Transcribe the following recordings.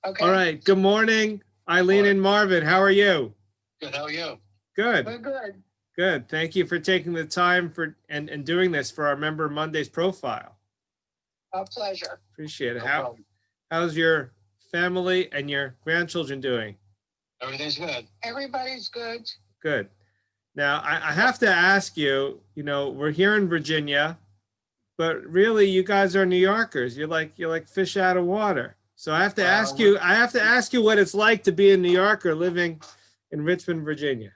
Okay. All right. Good morning, Ilene and Marvin. How are you? Good. How are you? Good. We're good. Good. Thank you for taking the time for and doing this for our Member Mondays profile. Our pleasure. Appreciate it. No problem. How's your family and your grandchildren doing? Everything's good. Everybody's good. Good. Now, I have to ask you, we're here in Virginia, but really you guys are New Yorkers. You're like fish out of water. So I have to ask you what it's like to be a New Yorker living in Richmond, Virginia.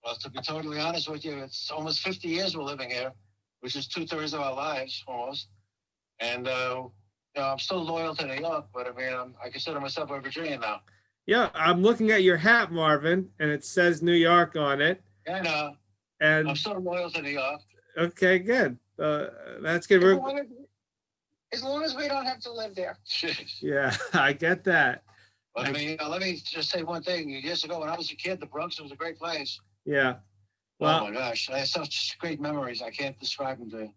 Well, to be totally honest with you, it's almost 50 years we're living here, which is 2/3 of our lives almost. And I'm still loyal to New York, but I mean, I consider myself a Virginian now. Yeah, I'm looking at your hat, Marvin, and it says New York on it. And And I'm still loyal to New York. okay, good. That's good. As long as we don't have to live there. Yeah, I get that. But I mean, let me just say one thing. Years ago, when I was a kid, the Bronx was a great place. Yeah. Well, oh my gosh, I have such great memories. I can't describe them to you.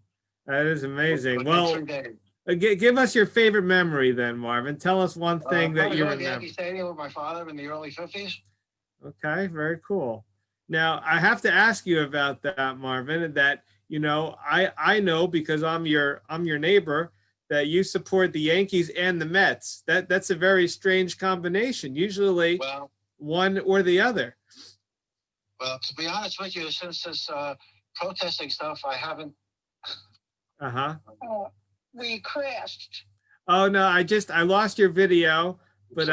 that is amazing. But Well, give us your favorite memory then, Marvin. Tell us one thing that you remember. Yankee Stadium with my father in the early 50s. Okay, very cool. Now, I have to ask you about that, Marvin, that, I know because I'm your neighbor that you support the Yankees and the Mets. That's a very strange combination. Usually one or the other. Well, to be honest with you, since this protesting stuff, I haven't. We crashed. Oh no, I lost your video, but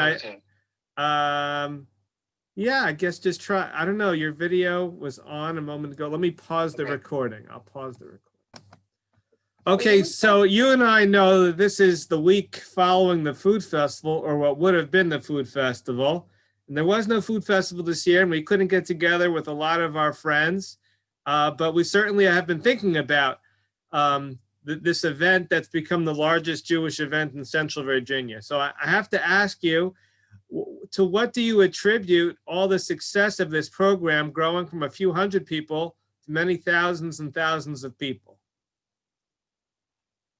yeah, I guess just try. I don't know. Your video was on a moment ago. Let me pause the recording. I'll pause the recording. Okay, so you and I know that this is the week following the food festival, or what would have been the food festival. And there was no food festival this year, and we couldn't get together with a lot of our friends. But we certainly have been thinking about this event that's become the largest Jewish event in Central Virginia. So I have to ask you, to what do you attribute all the success of this program growing from a few hundred people to many thousands and thousands of people?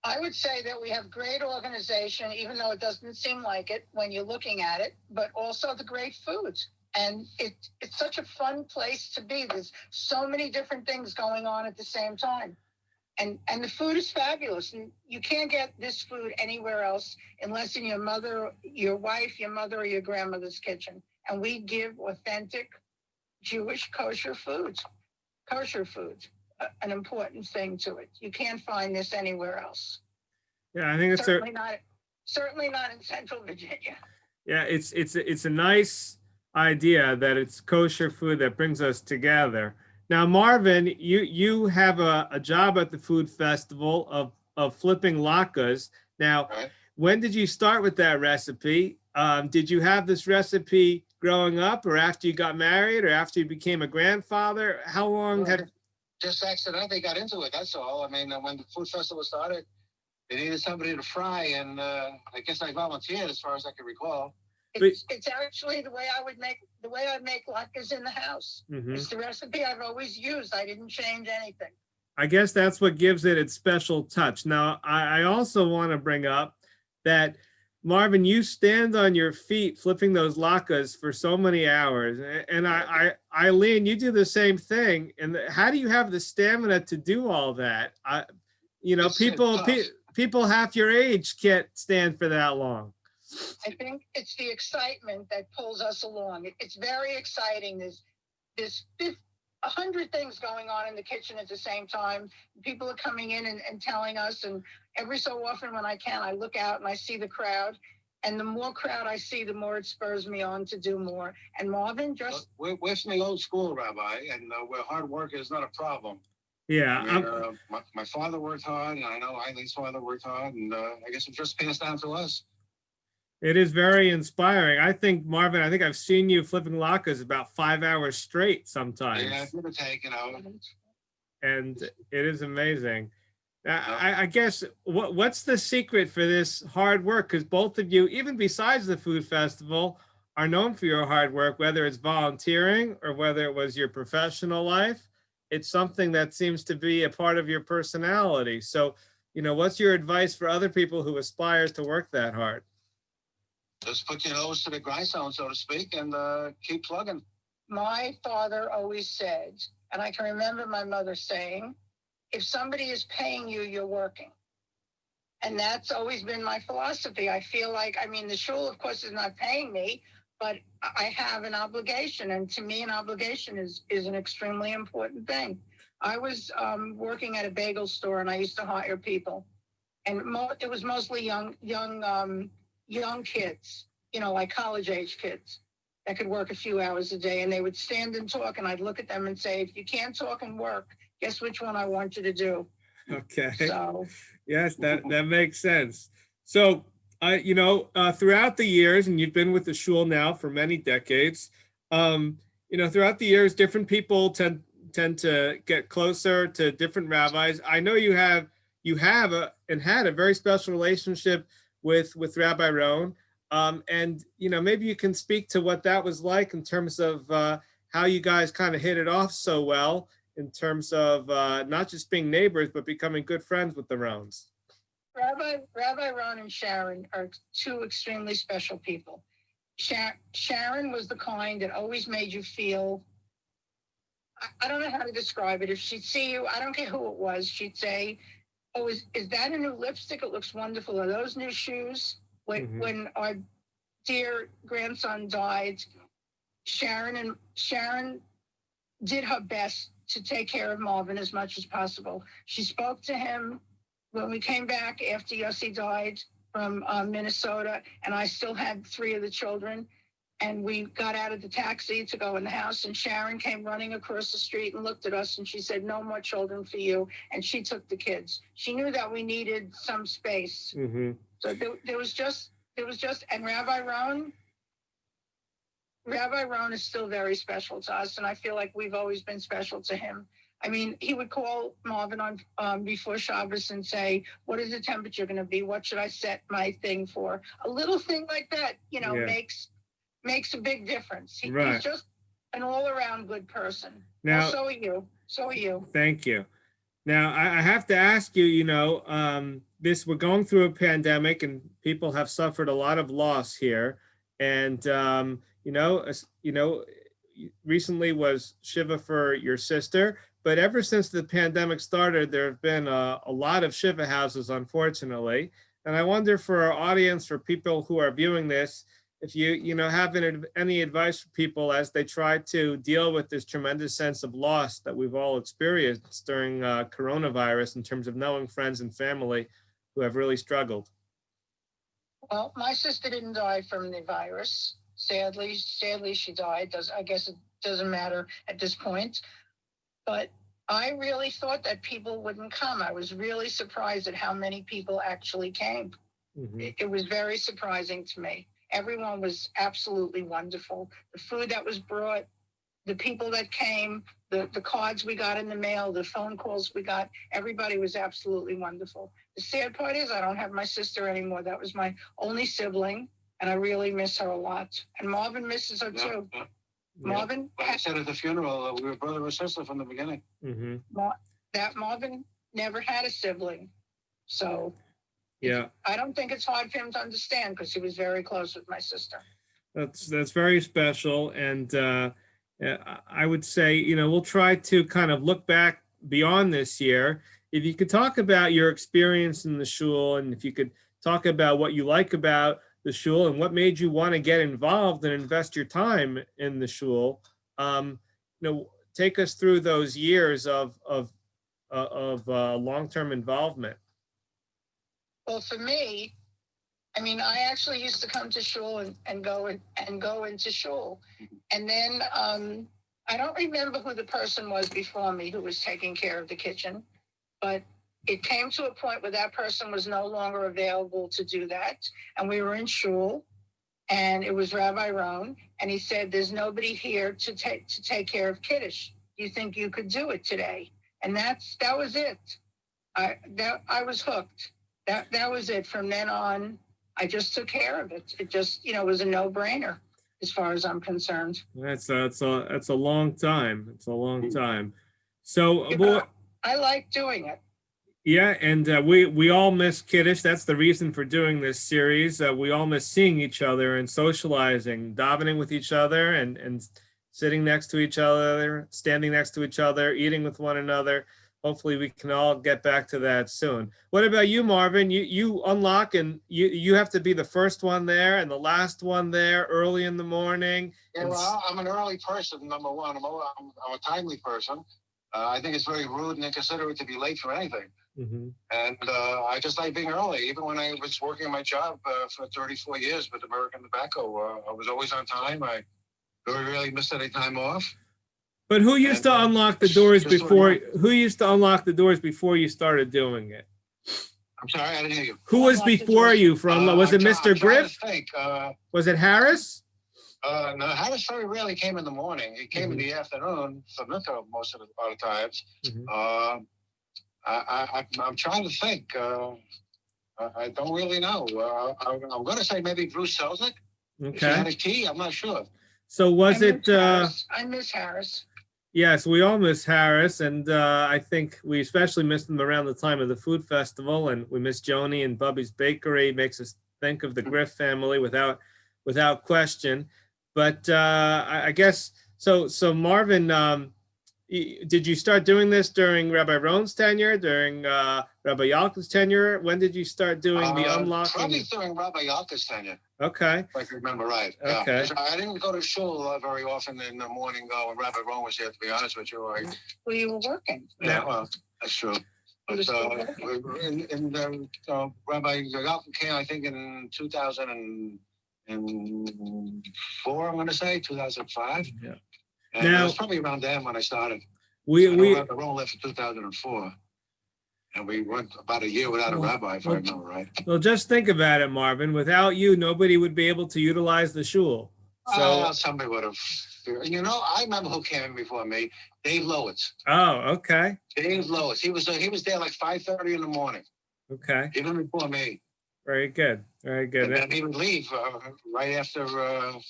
I would say that we have great organization, even though it doesn't seem like it when you're looking at it, but also the great foods. And it's such a fun place to be. There's so many different things going on at the same time. And the food is fabulous. And you can't get this food anywhere else unless in your mother, your wife, your mother, or your grandmother's kitchen. And we give authentic Jewish kosher foods, an important thing to it. You can't find this anywhere else. Yeah, I think it's certainly not in Central Virginia. Yeah, it's a nice idea that it's kosher food that brings us together. Now, Marvin, you have a job at the food festival of flipping latkes. Now, when did you start with that recipe? Did you have this recipe growing up, or after you got married, or after you became a grandfather? How long had? Just accidentally got into it. That's all. I mean, when the food festival started, they needed somebody to fry, and I guess I volunteered, as far as I can recall. It's actually the way I make latkes in the house. Mm-hmm. It's the recipe I've always used. I didn't change anything. I guess that's what gives it its special touch. Now, I also want to bring up that, Marvin, you stand on your feet flipping those latkes for so many hours. And Ilene, you do the same thing. And how do you have the stamina to do all that? People half your age can't stand for that long. I think it's the excitement that pulls us along. It's very exciting. There's 100 things going on in the kitchen at the same time. People are coming in and telling us, and every so often when I can, I look out and I see the crowd. And the more crowd I see, the more it spurs me on to do more. And Marvin, we're from the old school, Rabbi, and where hard work is not a problem. Yeah. I mean, my father worked hard, and I know Eileen's father worked hard, and I guess it just passed down to us. It is very inspiring. I think, Marvin, I've seen you flipping latkes about 5 hours straight sometimes. Yeah, give or take, And it is amazing. I guess, what's the secret for this hard work? Because both of you, even besides the food festival, are known for your hard work, whether it's volunteering or whether it was your professional life. It's something that seems to be a part of your personality. So, what's your advice for other people who aspire to work that hard? just put your nose to the grindstone, so to speak, and keep plugging. My father always said, and I can remember my mother saying, if somebody is paying you, you're working. And that's always been my philosophy. I feel like, I mean, the shul, of course, is not paying me, but I have an obligation. And to me, an obligation is an extremely important thing. I was working at a bagel store, and I used to hire people. And it was mostly young kids, you know, like college-age kids that could work a few hours a day. And they would stand and talk, and I'd look at them and say, if you can't talk and work, guess which one I want you to do? Okay. So yes, that makes sense. So, throughout the years, and you've been with the shul now for many decades, throughout the years, different people tend to get closer to different rabbis. I know you have and had a very special relationship with Rabbi Rohn, and maybe you can speak to what that was like in terms of how you guys kind of hit it off so well, in terms of not just being neighbors, but becoming good friends with the Rohns. Rabbi Ron and Sharon are two extremely special people. Sharon was the kind that always made you feel, I don't know how to describe it. If she'd see you, I don't care who it was, she'd say, oh, is that a new lipstick? It looks wonderful. Are those new shoes? When our dear grandson died, Sharon did her best to take care of Marvin as much as possible. She spoke to him when we came back after Yossi died from Minnesota, and I still had 3 of the children. And we got out of the taxi to go in the house, and Sharon came running across the street and looked at us, and she said, no more children for you. And she took the kids. She knew that we needed some space. Mm-hmm. So there was just, and Rabbi Rohn is still very special to us, and I feel like we've always been special to him. I mean, he would call Marvin on before Shabbos and say, what is the temperature going to be? What should I set my thing for? A little thing like that, makes a big difference. He's just an all-around good person. Now, well, so are you. Thank you. Now, I have to ask you, we're going through a pandemic, and people have suffered a lot of loss here. And, recently was Shiva for your sister, but ever since the pandemic started, there have been a lot of Shiva houses, unfortunately. And I wonder, for our audience, for people who are viewing this, if you have any advice for people as they try to deal with this tremendous sense of loss that we've all experienced during coronavirus, in terms of knowing friends and family who have really struggled. Well, my sister didn't die from the virus. Sadly, she died. I guess it doesn't matter at this point. But I really thought that people wouldn't come. I was really surprised at how many people actually came. Mm-hmm. It was very surprising to me. Everyone was absolutely wonderful. The food that was brought, the people that came, the cards we got in the mail, the phone calls we got, everybody was absolutely wonderful. The sad part is I don't have my sister anymore. That was my only sibling, and I really miss her a lot. And Marvin misses her too. Yeah. Marvin? Well, I said at the funeral, we were brother and sister from the beginning. Mm-hmm. That Marvin never had a sibling. So yeah, I don't think it's hard for him to understand, because he was very close with my sister. That's very special. And I would say, we'll try to kind of look back beyond this year. If you could talk about your experience in the shul, and if you could talk about what you like about the shul and what made you want to get involved and invest your time in the shul, take us through those years of long-term involvement. Well, for me, I mean, I actually used to come to shul and go into shul. And then I don't remember who the person was before me who was taking care of the kitchen, but it came to a point where that person was no longer available to do that. And we were in shul, and it was Rabbi Rohn, and he said, there's nobody here to take care of Kiddush. Do you think you could do it today? And that was it. I was hooked. That was it. From then on, I just took care of it. It just, was a no-brainer as far as I'm concerned. That's a long time. It's a long time. So I like doing it. Yeah, and we all miss Kiddush. That's the reason for doing this series. We all miss seeing each other and socializing, davening with each other, and sitting next to each other, standing next to each other, eating with one another. Hopefully, we can all get back to that soon. What about you, Marvin? You unlock, and you have to be the first one there and the last one there early in the morning. Yeah, well, I'm an early person, number one. I'm a timely person. I think it's very rude and inconsiderate to be late for anything. Mm-hmm. And I just like being early. Even when I was working my job for 34 years with American Tobacco, I was always on time. I very rarely missed any time off. But who used to unlock the doors before? Who used to unlock the doors before you started doing it? I'm sorry, I didn't hear you. Who was before you? From was it Mr. Griff? Was it Harris? No, Harris very rarely came in the morning. He came in the afternoon for Mitchell most of the times. I'm trying to think. I don't really know. I'm going to say maybe Bruce Selznick. Okay. If he had a key, I'm not sure. So was it? I miss Harris. Yes, we all miss Harris, and I think we especially miss them around the time of the food festival, and we miss Joni and Bubby's Bakery. It makes us think of the Griff family without question. But I guess so. So Marvin, did you start doing this during Rabbi Rohn's tenure, during Rabbi Yalka's tenure? When did you start doing the unlocking? Probably during Rabbi Yalka's tenure. Okay. If I can remember right. Okay. Yeah. I didn't go to shul very often in the morning when Rabbi Rohn was here, to be honest with you. Well, you were working. Yeah, well, that's true. But Rabbi Yalka came, I think, in 2004, I'm going to say, 2005. Yeah. And it was probably around then when I started. Rabbi Rohn left in 2004. And we went about a year without a rabbi, if I remember right. Well, just think about it, Marvin. Without you, nobody would be able to utilize the shul. So somebody would have. You know, I remember who came in before me. Dave Lowitz. Oh, okay. Dave Lowitz. He was there like 5:30 in the morning. Okay. Even before me. Very good. Very good. And then he would leave right after. I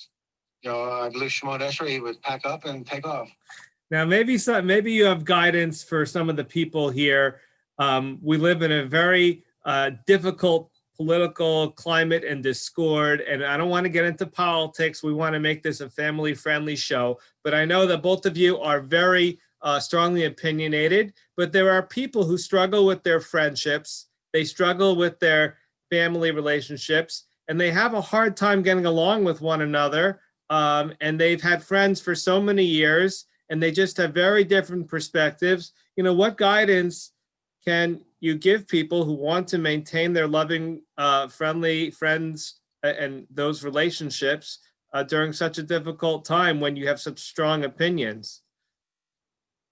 believe Shemon Esrei. He would pack up and take off. Now, maybe you have guidance for some of the people here. We live in a very difficult political climate and discord, and I don't want to get into politics. We want to make this a family-friendly show, but I know that both of you are very strongly opinionated, but there are people who struggle with their friendships, they struggle with their family relationships, and they have a hard time getting along with one another, and they've had friends for so many years, and they just have very different perspectives. You know, what guidance can you give people who want to maintain their loving, friendly friends and those relationships during such a difficult time when you have such strong opinions?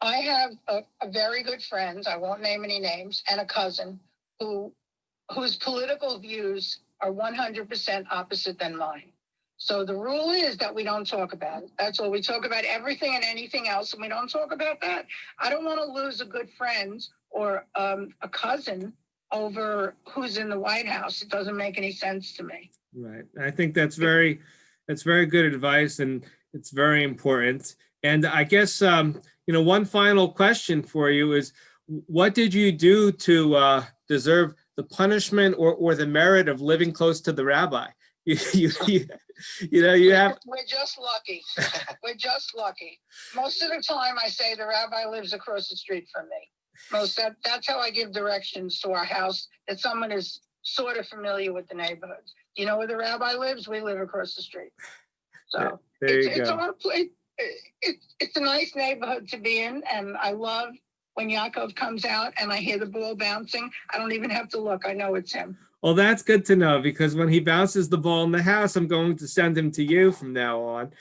I have a very good friend, I won't name any names, and a cousin whose political views are 100% opposite than mine. So the rule is that we don't talk about it. That's all. We talk about everything and anything else, and we don't talk about that. I don't want to lose a good friend or a cousin over who's in the White House. It doesn't make any sense to me. Right. I think that's very good advice, and it's very important. And I guess, one final question for you is, what did you do to deserve the punishment or the merit of living close to the rabbi? You have. We're just lucky. We're just lucky. Most of the time I say the rabbi lives across the street from me. That's how I give directions to our house, that someone is sort of familiar with the neighborhoods. You know where the rabbi lives? We live across the street. So it's a nice neighborhood to be in, and I love when Yaakov comes out and I hear the ball bouncing. I don't even have to look. I know it's him. Well, that's good to know, because when he bounces the ball in the house, I'm going to send him to you from now on.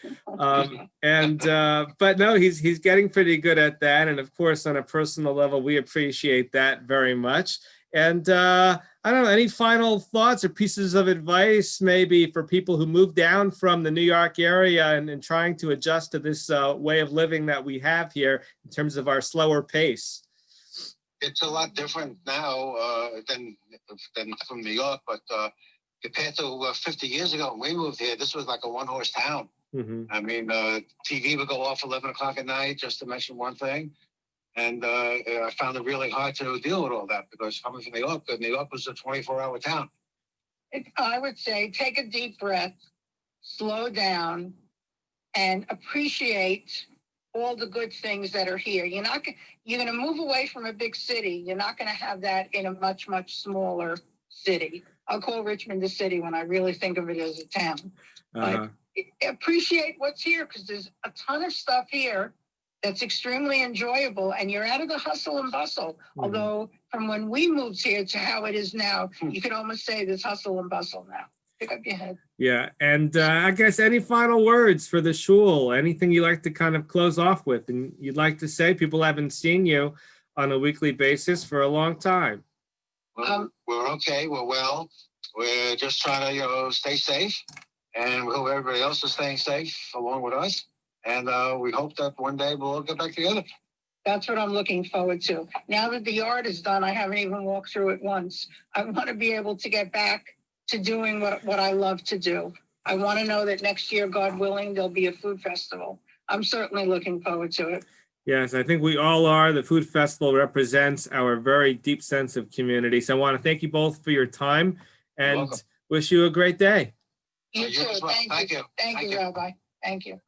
But no, he's getting pretty good at that. And of course, on a personal level, we appreciate that very much. And I don't know, any final thoughts or pieces of advice maybe for people who moved down from the New York area and trying to adjust to this way of living that we have here in terms of our slower pace? It's a lot different now than from New York, but compared to 50 years ago when we moved here, this was like a one-horse town. Mm-hmm. I mean, TV would go off 11 o'clock at night, just to mention one thing. And I found it really hard to deal with all that because coming from New York was a 24-hour town. I would say take a deep breath, slow down, and appreciate all the good things that are here. You're going to move away from a big city. You're not going to have that in a much, much smaller city. I'll call Richmond a city when I really think of it as a town. But appreciate what's here because there's a ton of stuff here that's extremely enjoyable, and you're out of the hustle and bustle. Mm-hmm. Although from when we moved here to how it is now, you could almost say there's hustle and bustle now. Pick up your head. Yeah, and I guess any final words for the shul? Anything you like to kind of close off with, and you'd like to say? People haven't seen you on a weekly basis for a long time. Well, we're okay. We're well. We're just trying to, stay safe, and we hope everybody else is staying safe along with us. And we hope that one day we'll all get back together. That's what I'm looking forward to. Now that the yard is done, I haven't even walked through it once. I want to be able to get back to doing what I love to do. I want to know that next year, God willing, there'll be a food festival. I'm certainly looking forward to it. Yes, I think we all are. The food festival represents our very deep sense of community. So I want to thank you both for your time and wish you a great day. You too. Well. Thank you. Thank you, Rabbi. Thank you.